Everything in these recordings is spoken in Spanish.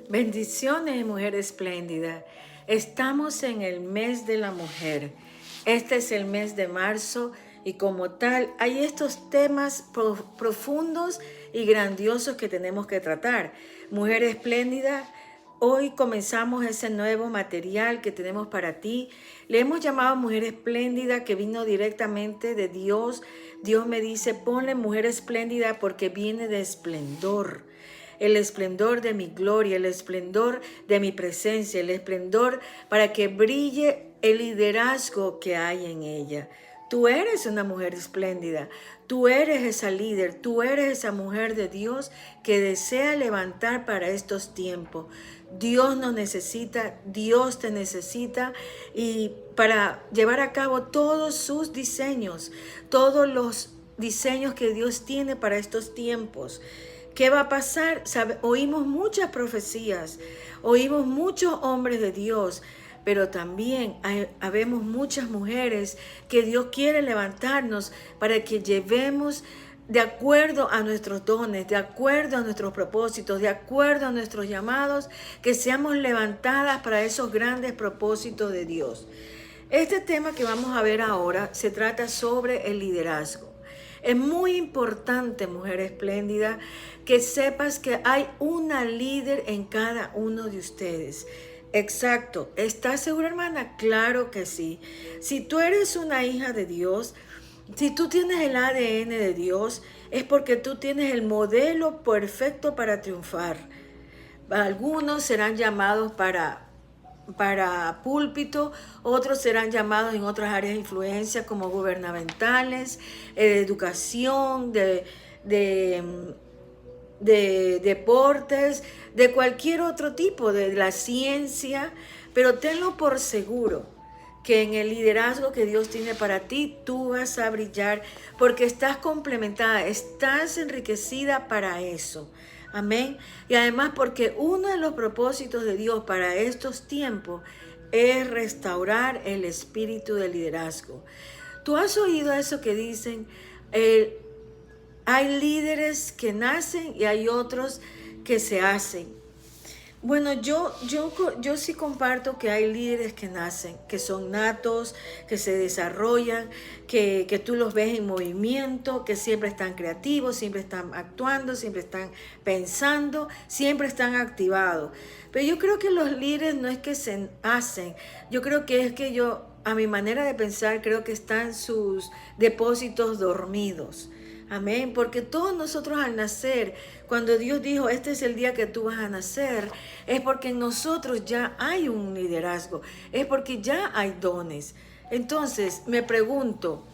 Bendiciones, mujer espléndida. Estamos en el mes de la mujer. Este es el mes de marzo y como tal hay estos temas profundos y grandiosos que tenemos que tratar. Mujer espléndida, hoy comenzamos ese nuevo material que tenemos para ti. Le hemos llamado Mujer Espléndida, que vino directamente de Dios. Dios me dice, ponle Mujer Espléndida porque viene de esplendor. El esplendor de mi gloria, el esplendor de mi presencia, el esplendor para que brille el liderazgo que hay en ella. Tú eres una mujer espléndida, tú eres esa líder, tú eres esa mujer de Dios que desea levantar para estos tiempos. Dios nos necesita, Dios te necesita y para llevar a cabo todos sus diseños, todos los diseños que Dios tiene para estos tiempos. ¿Qué va a pasar? Oímos muchas profecías, oímos muchos hombres de Dios, pero también habemos muchas mujeres que Dios quiere levantarnos para que llevemos de acuerdo a nuestros dones, de acuerdo a nuestros propósitos, de acuerdo a nuestros llamados, que seamos levantadas para esos grandes propósitos de Dios. Este tema que vamos a ver ahora se trata sobre el liderazgo. Es muy importante, mujer espléndida, que sepas que hay una líder en cada uno de ustedes. Exacto. ¿Estás segura, hermana? Claro que sí. Si tú eres una hija de Dios, si tú tienes el ADN de Dios, es porque tú tienes el modelo perfecto para triunfar. Algunos serán llamados para púlpito, otros serán llamados en otras áreas de influencia como gubernamentales, de educación, de deportes, de cualquier otro tipo, de la ciencia, pero tenlo por seguro que en el liderazgo que Dios tiene para ti, tú vas a brillar porque estás complementada, estás enriquecida para eso. Amén. Y además porque uno de los propósitos de Dios para estos tiempos es restaurar el espíritu de liderazgo. ¿Tú has oído eso que dicen? Hay líderes que nacen y hay otros que se hacen. Bueno, yo sí comparto que hay líderes que nacen, que son natos, que se desarrollan, que tú los ves en movimiento, que siempre están creativos, siempre están actuando, siempre están pensando, siempre están activados. Pero yo creo que los líderes no es que se hacen, yo creo que es que a mi manera de pensar, creo que están sus depósitos dormidos. Amén, porque todos nosotros al nacer, cuando Dios dijo, este es el día que tú vas a nacer, es porque en nosotros ya hay un liderazgo, es porque ya hay dones. Entonces, me pregunto,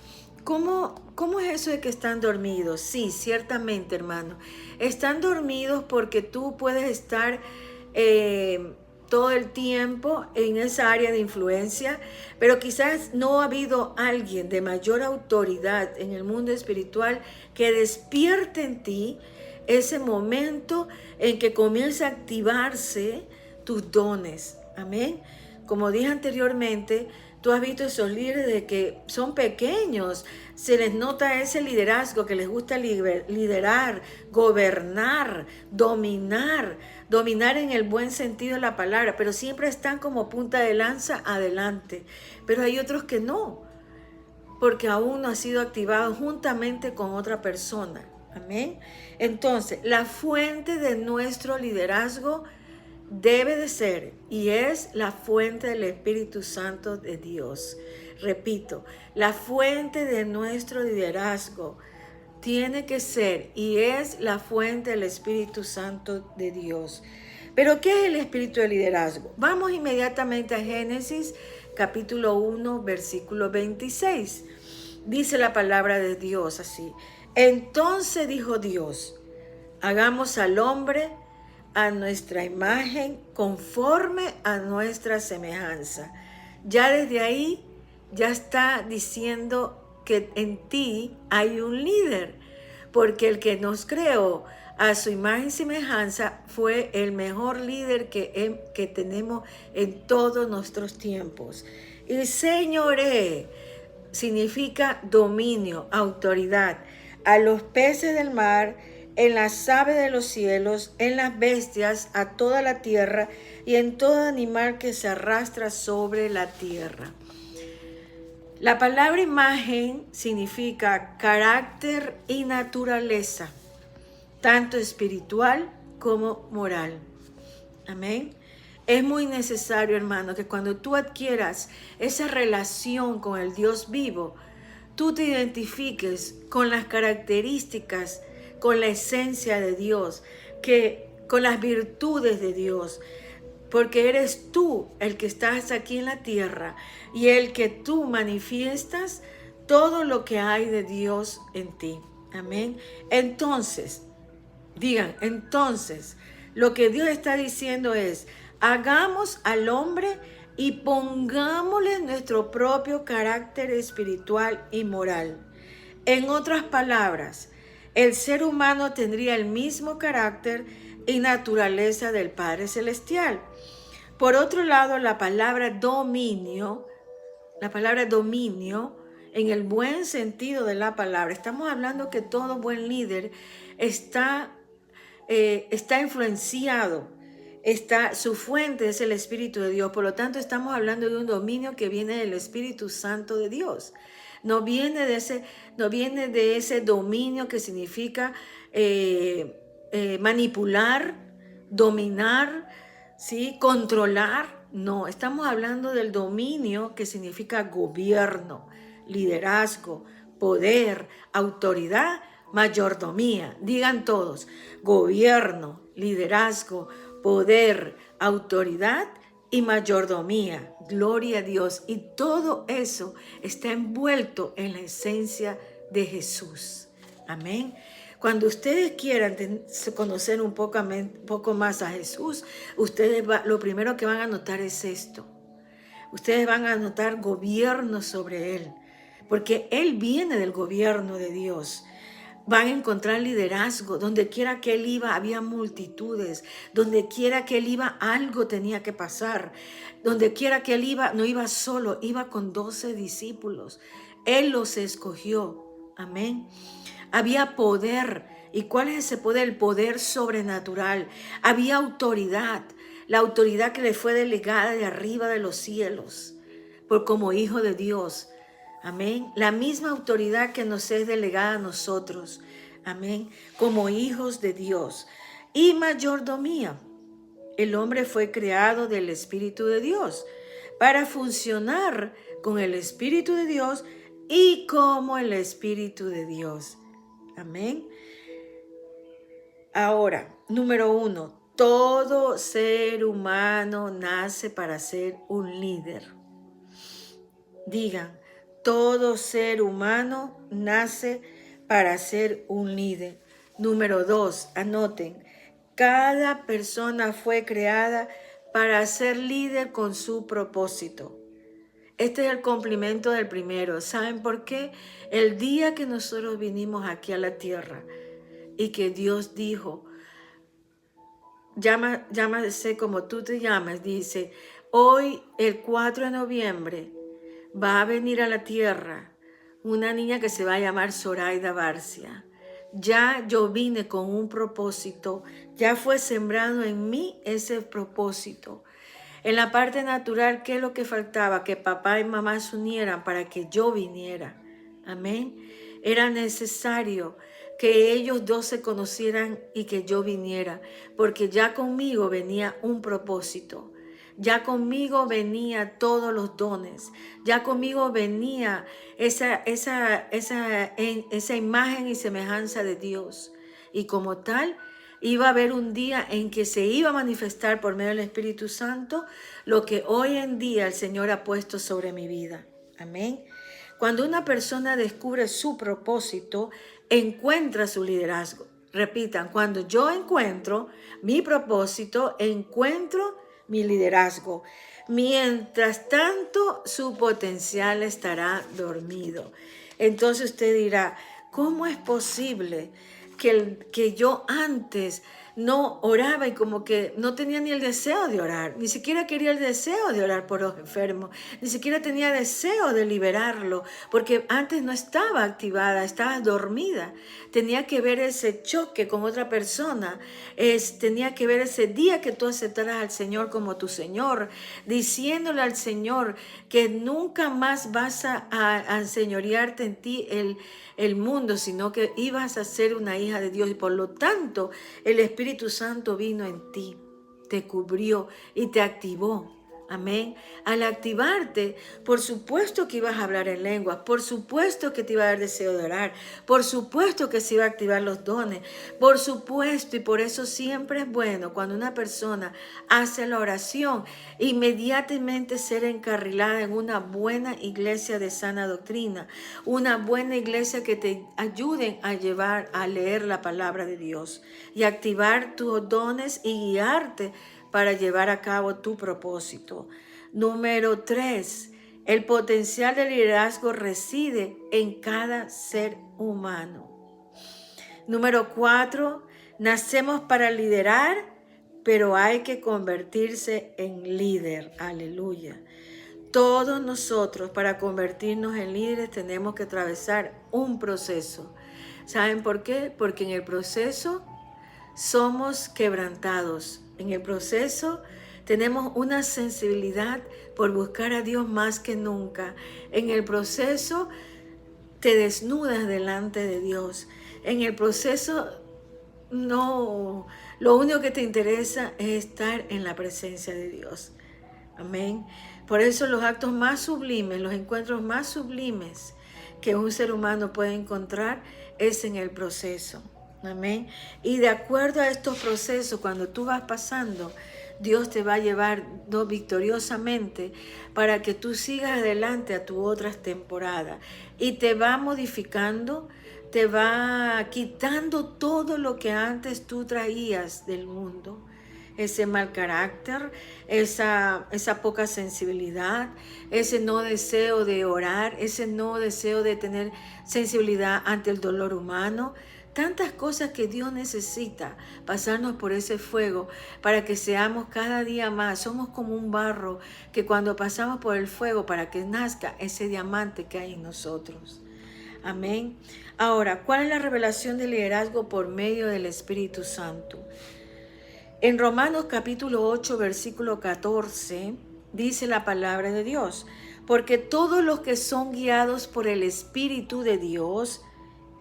¿cómo es eso de que están dormidos? Sí, ciertamente, hermano, están dormidos porque tú puedes estar todo el tiempo en esa área de influencia, pero quizás no ha habido alguien de mayor autoridad en el mundo espiritual que despierte en ti ese momento en que comienza a activarse tus dones. Amén. Como dije anteriormente, tú has visto esos líderes de que son pequeños, se les nota ese liderazgo que les gusta liderar, gobernar, dominar en el buen sentido de la palabra, pero siempre están como punta de lanza adelante. Pero hay otros que no, porque aún no ha sido activado juntamente con otra persona. Amén. Entonces, la fuente de nuestro liderazgo debe de ser y es la fuente del Espíritu Santo de Dios. Repito, la fuente de nuestro liderazgo tiene que ser y es la fuente del Espíritu Santo de Dios. Pero ¿qué es el espíritu de liderazgo? Vamos inmediatamente a Génesis capítulo 1, versículo 26. Dice la palabra de Dios así. Entonces dijo Dios, hagamos al hombre a nuestra imagen, conforme a nuestra semejanza. Ya desde ahí, ya está diciendo que en ti hay un líder, porque el que nos creó a su imagen y semejanza fue el mejor líder que tenemos en todos nuestros tiempos. Y señoré significa dominio, autoridad. A los peces del mar en las aves de los cielos, en las bestias, a toda la tierra y en todo animal que se arrastra sobre la tierra. La palabra imagen significa carácter y naturaleza, tanto espiritual como moral. Amén. Es muy necesario, hermano, que cuando tú adquieras esa relación con el Dios vivo, tú te identifiques con las características, con la esencia de Dios, con las virtudes de Dios, porque eres tú el que estás aquí en la tierra y el que tú manifiestas todo lo que hay de Dios en ti. Amén. Entonces, lo que Dios está diciendo es, hagamos al hombre y pongámosle nuestro propio carácter espiritual y moral. En otras palabras, el ser humano tendría el mismo carácter y naturaleza del Padre Celestial. Por otro lado, la palabra dominio, en el buen sentido de la palabra, estamos hablando que todo buen líder está influenciado, su fuente es el Espíritu de Dios. Por lo tanto, estamos hablando de un dominio que viene del Espíritu Santo de Dios. No viene de ese dominio que significa manipular, dominar, ¿sí? Controlar. No, estamos hablando del dominio que significa gobierno, liderazgo, poder, autoridad, mayordomía. Digan todos, gobierno, liderazgo, poder, autoridad y mayordomía. Gloria a Dios. Y todo eso está envuelto en la esencia de Jesús. Amén. Cuando ustedes quieran conocer un poco más a Jesús, lo primero que van a notar es esto. Ustedes van a notar gobierno sobre Él, porque Él viene del gobierno de Dios. Van a encontrar liderazgo. Donde quiera que Él iba había multitudes. Donde quiera que Él iba algo tenía que pasar. Donde quiera que Él iba no iba solo, iba con 12 discípulos. Él los escogió. Amén. Había poder. ¿Y cuál es ese poder? El poder sobrenatural. Había autoridad. La autoridad que le fue delegada de arriba de los cielos. Como hijo de Dios. Amén. La misma autoridad que nos es delegada a nosotros. Amén. Como hijos de Dios. Y mayordomía. El hombre fue creado del Espíritu de Dios para funcionar con el Espíritu de Dios y como el Espíritu de Dios. Amén. Ahora, número 1. Todo ser humano nace para ser un líder. Digan, todo ser humano nace para ser un líder. Número 2, anoten, cada persona fue creada para ser líder con su propósito. Este es el complemento del primero. ¿Saben por qué? El día que nosotros vinimos aquí a la tierra y que Dios dijo, llámase como tú te llamas, dice, hoy el 4 de noviembre va a venir a la tierra una niña que se va a llamar Zoraida Barcia. Ya yo vine con un propósito, ya fue sembrado en mí ese propósito. En la parte natural, ¿qué es lo que faltaba? Que papá y mamá se unieran para que yo viniera. Amén. Era necesario que ellos dos se conocieran y que yo viniera, porque ya conmigo venía un propósito. Ya conmigo venía todos los dones. Ya conmigo venía esa imagen y semejanza de Dios. Y como tal, iba a haber un día en que se iba a manifestar por medio del Espíritu Santo lo que hoy en día el Señor ha puesto sobre mi vida. Amén. Cuando una persona descubre su propósito, encuentra su liderazgo. Repitan, cuando yo encuentro mi propósito, encuentro mi liderazgo. Mientras tanto, su potencial estará dormido. Entonces usted dirá, ¿cómo es posible que yo antes no oraba y como que no tenía ni el deseo de orar, ni siquiera quería el deseo de orar por los enfermos, ni siquiera tenía deseo de liberarlo, porque antes no estaba activada, estaba dormida. Tenía que ver ese choque con otra persona, tenía que ver ese día que tú aceptaras al Señor como tu Señor, diciéndole al Señor que nunca más vas a enseñorearte en ti el mundo, sino que ibas a ser una hija de Dios y por lo tanto el Espíritu Santo vino en ti, te cubrió y te activó. Amén. Al activarte, por supuesto que ibas a hablar en lenguas, por supuesto que te iba a dar deseo de orar, por supuesto que se iba a activar los dones, por supuesto, y por eso siempre es bueno cuando una persona hace la oración, inmediatamente ser encarrilada en una buena iglesia de sana doctrina, una buena iglesia que te ayuden a llevar a leer la palabra de Dios y activar tus dones y guiarte para llevar a cabo tu propósito. Número 3, el potencial de liderazgo reside en cada ser humano. Número 4, nacemos para liderar, pero hay que convertirse en líder. Aleluya. Todos nosotros para convertirnos en líderes tenemos que atravesar un proceso. ¿Saben por qué? Porque en el proceso somos quebrantados. En el proceso tenemos una sensibilidad por buscar a Dios más que nunca. En el proceso te desnudas delante de Dios. En el proceso no, lo único que te interesa es estar en la presencia de Dios. Amén. Por eso los actos más sublimes, los encuentros más sublimes que un ser humano puede encontrar es en el proceso. Amén. Y de acuerdo a estos procesos, cuando tú vas pasando, Dios te va a llevar victoriosamente para que tú sigas adelante a tu otras temporadas. Y te va modificando, te va quitando todo lo que antes tú traías del mundo. Ese mal carácter, esa poca sensibilidad, ese no deseo de orar, ese no deseo de tener sensibilidad ante el dolor humano. Tantas cosas que Dios necesita pasarnos por ese fuego para que seamos cada día más. Somos como un barro que cuando pasamos por el fuego para que nazca ese diamante que hay en nosotros. Amén. Ahora, ¿cuál es la revelación del liderazgo por medio del Espíritu Santo? En Romanos capítulo 8, versículo 14, dice la palabra de Dios: porque todos los que son guiados por el Espíritu de Dios,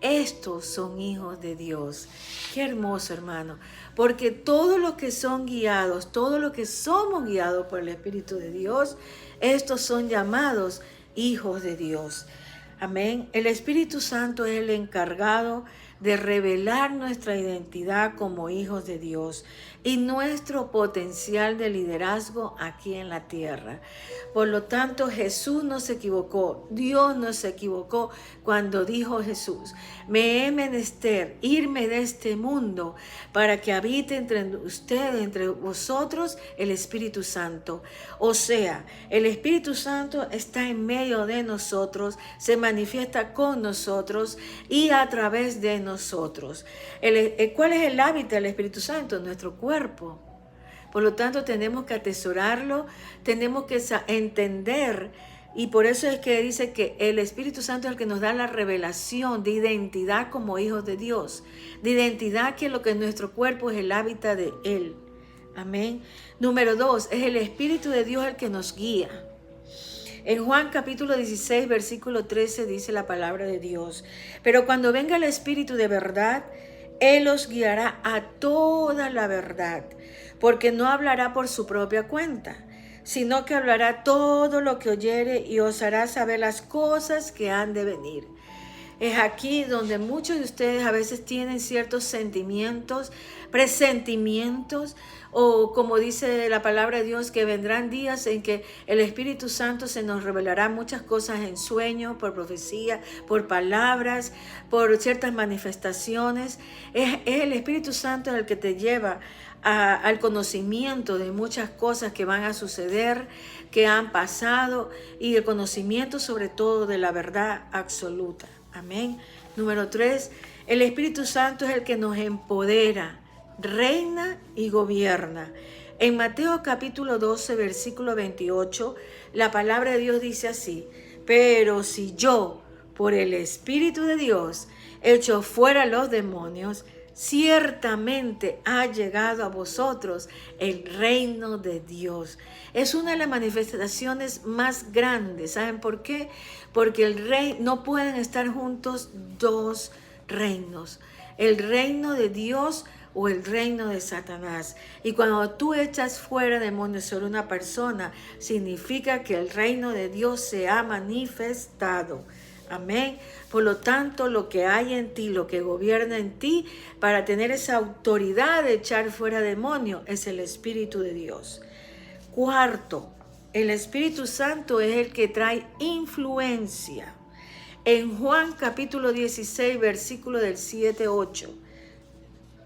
estos son hijos de Dios. Qué hermoso, hermano. Porque todos los que son guiados, todos los que somos guiados por el Espíritu de Dios, estos son llamados hijos de Dios. Amén. El Espíritu Santo es el encargado de revelar nuestra identidad como hijos de Dios y nuestro potencial de liderazgo aquí en la tierra. Por lo tanto, Jesús no se equivocó, Dios no se equivocó cuando dijo Jesús: me he menester irme de este mundo para que habite entre ustedes, entre vosotros, el Espíritu Santo. O sea, el Espíritu Santo está en medio de nosotros, se manifiesta con nosotros y a través de nosotros. ¿Cuál es el hábitat del Espíritu Santo? Nuestro cuerpo. Por lo tanto, tenemos que atesorarlo, tenemos que entender, y por eso es que dice que el Espíritu Santo es el que nos da la revelación de identidad como hijos de Dios, de identidad que lo que es nuestro cuerpo es el hábitat de Él. Amén. Número 2, es el Espíritu de Dios el que nos guía. En Juan capítulo 16, versículo 13 dice la palabra de Dios: pero cuando venga el Espíritu de verdad, Él os guiará a toda la verdad, porque no hablará por su propia cuenta, sino que hablará todo lo que oyere y os hará saber las cosas que han de venir. Es aquí donde muchos de ustedes a veces tienen ciertos sentimientos, presentimientos, o como dice la palabra de Dios, que vendrán días en que el Espíritu Santo se nos revelará muchas cosas en sueños, por profecía, por palabras, por ciertas manifestaciones. Es el Espíritu Santo el que te lleva al conocimiento de muchas cosas que van a suceder, que han pasado, y el conocimiento sobre todo de la verdad absoluta. Amén. Número 3, el Espíritu Santo es el que nos empodera reina y gobierna. En Mateo capítulo 12, versículo 28, la palabra de Dios dice así: pero si yo, por el Espíritu de Dios, echo fuera los demonios, ciertamente ha llegado a vosotros el reino de Dios. Es una de las manifestaciones más grandes. ¿Saben por qué? Porque el rey, no pueden estar juntos dos reinos: el reino de Dios o el reino de Satanás. Y cuando tú echas fuera demonios sobre una persona, significa que el reino de Dios se ha manifestado. Amén. Por lo tanto, lo que hay en ti, lo que gobierna en ti, para tener esa autoridad de echar fuera demonios, es el Espíritu de Dios. Cuarto, el Espíritu Santo es el que trae influencia. En Juan capítulo 16, versículo del 7-8,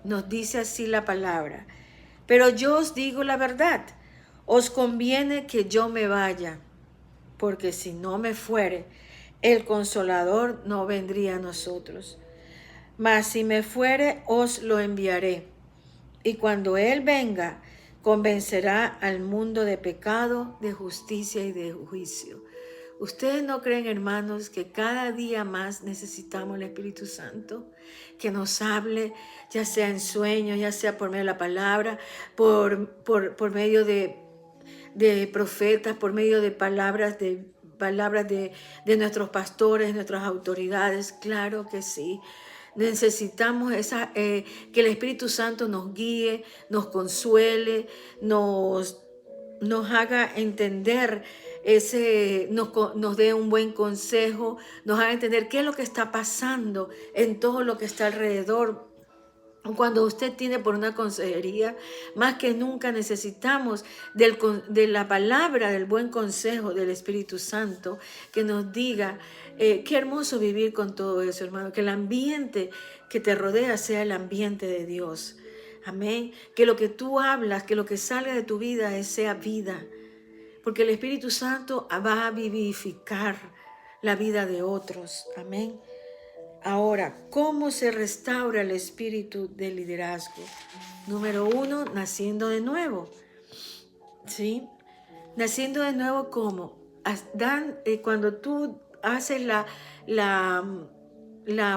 nos dice así la palabra: pero yo os digo la verdad, os conviene que yo me vaya, porque si no me fuere, el Consolador no vendría a nosotros. Mas si me fuere, os lo enviaré. Y cuando Él venga, convencerá al mundo de pecado, de justicia y de juicio. ¿Ustedes no creen, hermanos, que cada día más necesitamos el Espíritu Santo? Que nos hable, ya sea en sueños, ya sea por medio de la palabra, por medio de profetas, por medio de palabras de nuestros pastores, nuestras autoridades. Claro que sí. Necesitamos que el Espíritu Santo nos guíe, nos consuele, nos haga entender, nos dé un buen consejo, nos haga entender qué es lo que está pasando en todo lo que está alrededor. Cuando usted tiene por una consejería, más que nunca necesitamos de la palabra, del buen consejo del Espíritu Santo, que nos diga, qué hermoso vivir con todo eso, hermano, que el ambiente que te rodea sea el ambiente de Dios. Amén. Que lo que tú hablas, que lo que salga de tu vida sea vida, porque el Espíritu Santo va a vivificar la vida de otros. Amén. Ahora, ¿cómo se restaura el espíritu de liderazgo? Número 1, naciendo de nuevo. ¿Sí? Naciendo de nuevo, ¿cómo? Cuando tú haces la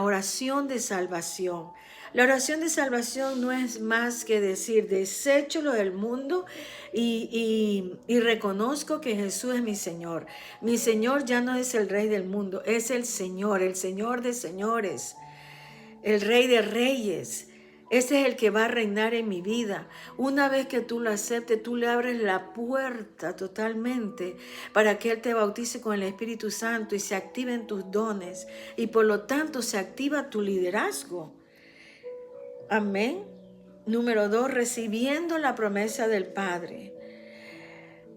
oración de salvación. La oración de salvación no es más que decir: desecho lo del mundo y reconozco que Jesús es mi Señor. Mi Señor ya no es el Rey del mundo, es el Señor de señores, el Rey de reyes. Ese es el que va a reinar en mi vida. Una vez que tú lo aceptes, tú le abres la puerta totalmente para que Él te bautice con el Espíritu Santo y se activen tus dones. Y por lo tanto se activa tu liderazgo. Amén. Número 2, recibiendo la promesa del Padre.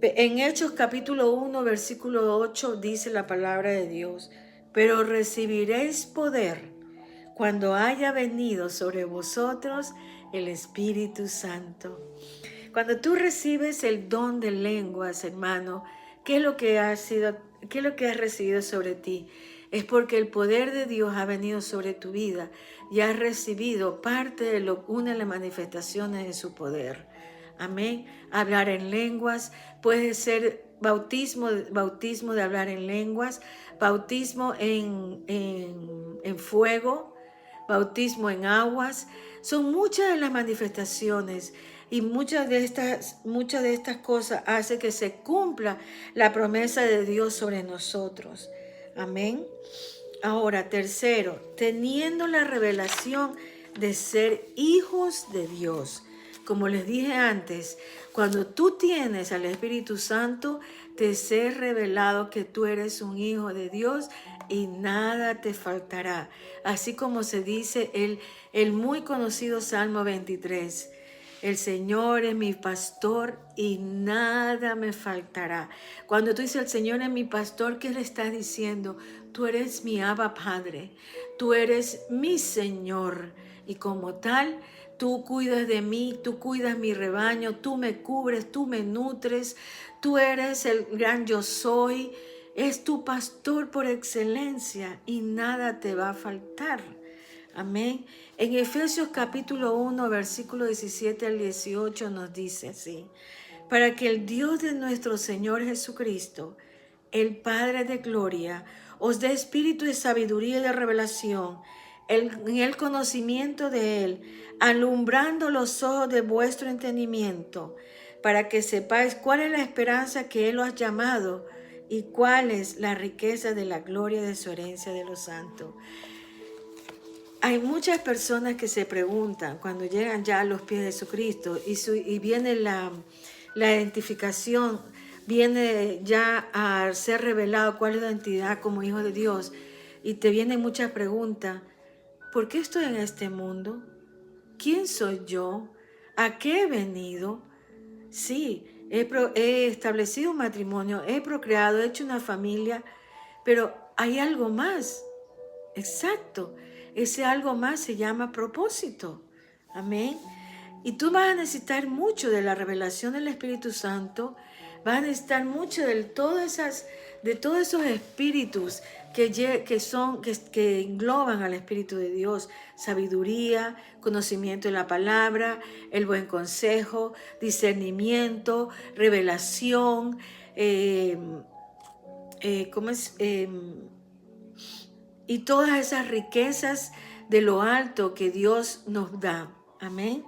En Hechos capítulo 1, versículo 8 dice la palabra de Dios: pero recibiréis poder cuando haya venido sobre vosotros el Espíritu Santo. Cuando tú recibes el don de lenguas, hermano, ¿qué es lo que has recibido sobre ti? Es porque el poder de Dios ha venido sobre tu vida y has recibido parte de una de las manifestaciones de su poder. Amén. Hablar en lenguas puede ser bautismo de hablar en lenguas, bautismo en fuego, bautismo en aguas. Son muchas de las manifestaciones y muchas de estas cosas hacen que se cumpla la promesa de Dios sobre nosotros. Amén. Ahora, tercero, teniendo la revelación de ser hijos de Dios. Como les dije antes, cuando tú tienes al Espíritu Santo, te es revelado que tú eres un hijo de Dios y nada te faltará. Así como se dice el muy conocido Salmo 23. El Señor es mi pastor y nada me faltará. Cuando tú dices el Señor es mi pastor, ¿qué le estás diciendo? Tú eres mi Abba Padre, tú eres mi Señor y como tal, tú cuidas de mí, tú cuidas mi rebaño, tú me cubres, tú me nutres, tú eres el gran yo soy, es tu pastor por excelencia y nada te va a faltar. Amén. En Efesios capítulo 1, versículo 17 al 18 nos dice así: para que el Dios de nuestro Señor Jesucristo, el Padre de gloria, os dé espíritu de sabiduría y de revelación en el conocimiento de Él, alumbrando los ojos de vuestro entendimiento, para que sepáis cuál es la esperanza que Él os ha llamado y cuál es la riqueza de la gloria de su herencia de los santos. Hay muchas personas que se preguntan cuando llegan ya a los pies de Jesucristo y viene la identificación, viene ya a ser revelado cuál es la identidad como hijo de Dios, y te vienen muchas preguntas. ¿Por qué estoy en este mundo? ¿Quién soy yo? ¿A qué he venido? Sí, he establecido un matrimonio, he procreado, he hecho una familia, pero hay algo más. Exacto, ese algo más se llama propósito. Amén. Y tú vas a necesitar mucho de la revelación del Espíritu Santo, vas a necesitar mucho de todos esos espíritus que engloban al Espíritu de Dios: sabiduría, conocimiento de la palabra, el buen consejo, discernimiento, revelación, y todas esas riquezas de lo alto que Dios nos da. Amén.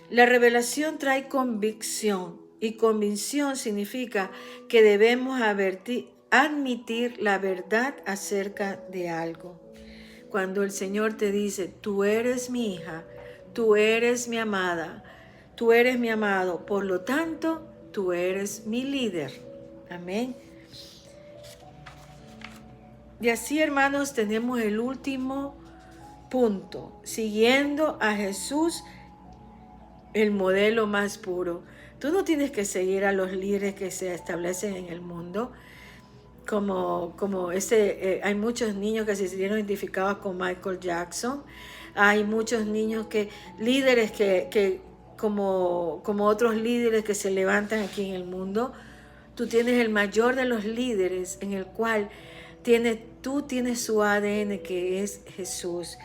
La revelación trae convicción, y convicción significa que debemos admitir la verdad acerca de algo. Cuando el Señor te dice: tú eres mi hija, tú eres mi amada, tú eres mi amado, por lo tanto, tú eres mi líder. Amén. Y así, hermanos, tenemos el último punto: siguiendo a Jesús, el modelo más puro. Tú no tienes que seguir a los líderes que se establecen en el mundo. Hay muchos niños que se sintieron identificados con Michael Jackson. Hay muchos niños líderes que como otros líderes que se levantan aquí en el mundo. Tú tienes el mayor de los líderes, en el cual tú tienes su ADN, que es Jesús,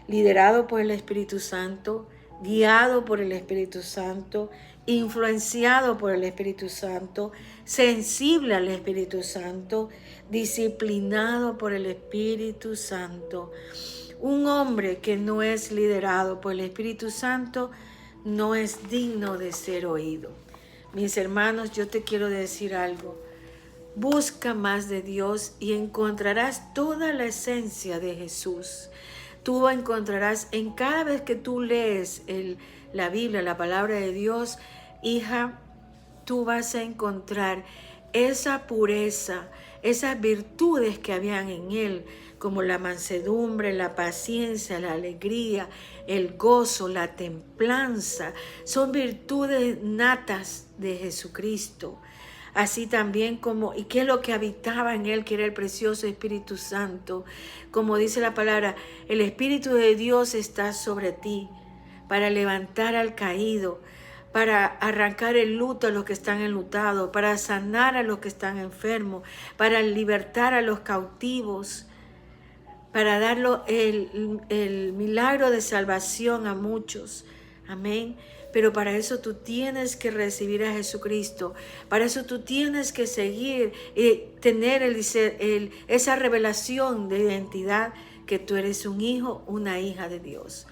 liderado por el Espíritu Santo, guiado por el Espíritu Santo, influenciado por el Espíritu Santo, sensible al Espíritu Santo, disciplinado por el Espíritu Santo. Un hombre que no es liderado por el Espíritu Santo no es digno de ser oído. Mis hermanos, yo te quiero decir algo. Busca más de Dios y encontrarás toda la esencia de Jesús. Tú encontrarás en cada vez que tú lees la Biblia, la palabra de Dios, hija, tú vas a encontrar esa pureza, esas virtudes que habían en Él, como la mansedumbre, la paciencia, la alegría, el gozo, la templanza. Son virtudes natas de Jesucristo. Así también ¿y qué es lo que habitaba en Él, que era el precioso Espíritu Santo? Como dice la palabra, el Espíritu de Dios está sobre ti para levantar al caído, para arrancar el luto a los que están enlutados, para sanar a los que están enfermos, para libertar a los cautivos, para dar el milagro de salvación a muchos. Amén. Pero para eso tú tienes que recibir a Jesucristo. Para eso tú tienes que seguir y tener esa revelación de identidad, que tú eres un hijo, una hija de Dios.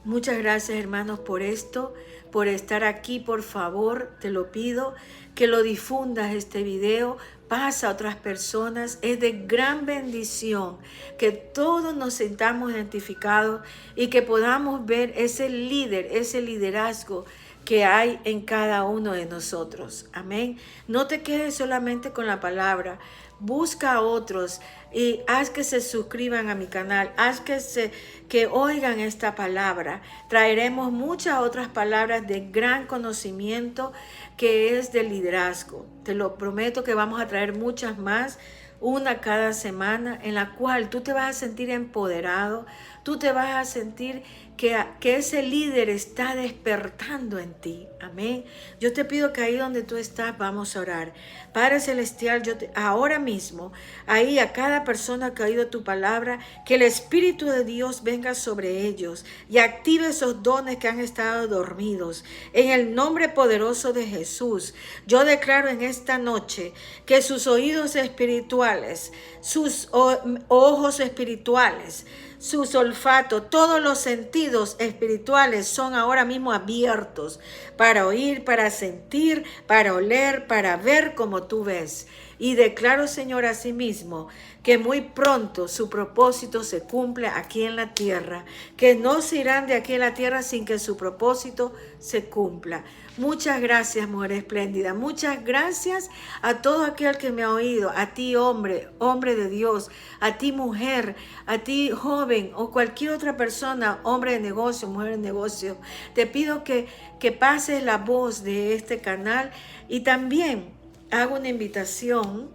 Muchas gracias, hermanos, por esto, por estar aquí. Por favor, te lo pido, que lo difundas este video. Pasa a otras personas. Es de gran bendición que todos nos sintamos identificados y que podamos ver ese liderazgo que hay en cada uno de nosotros. Amén. No te quedes solamente con la palabra. Busca a otros y haz que se suscriban a mi canal, haz que oigan esta palabra. Traeremos muchas otras palabras de gran conocimiento, que es del liderazgo. Te lo prometo que vamos a traer muchas más, una cada semana, en la cual tú te vas a sentir empoderado, tú te vas a sentir que ese líder está despertando en ti. Amén. Yo te pido que ahí donde tú estás vamos a orar. Padre Celestial, ahora mismo, ahí a cada persona que ha oído tu palabra, que el Espíritu de Dios venga sobre ellos y active esos dones que han estado dormidos. En el nombre poderoso de Jesús, yo declaro en esta noche que sus oídos espirituales, sus ojos espirituales, sus olfatos, todos los sentidos espirituales son ahora mismo abiertos para oír, para sentir, para oler, para ver como tú ves. Y declaro, Señor, asimismo, que muy pronto su propósito se cumple aquí en la tierra, que no se irán de aquí en la tierra sin que su propósito se cumpla. Muchas gracias, mujer espléndida. Muchas gracias a todo aquel que me ha oído, a ti, hombre, hombre de Dios, a ti, mujer, a ti, joven, o cualquier otra persona, hombre de negocio, mujer de negocio. Te pido que pases la voz de este canal y también hago una invitación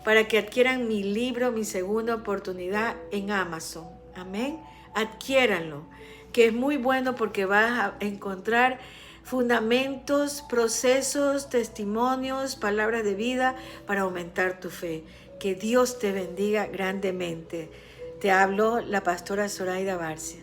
para que adquieran mi libro, Mi Segunda Oportunidad, en Amazon. Amén. Adquiéranlo, que es muy bueno porque vas a encontrar fundamentos, procesos, testimonios, palabras de vida para aumentar tu fe. Que Dios te bendiga grandemente. Te habló la pastora Zoraida Barcia.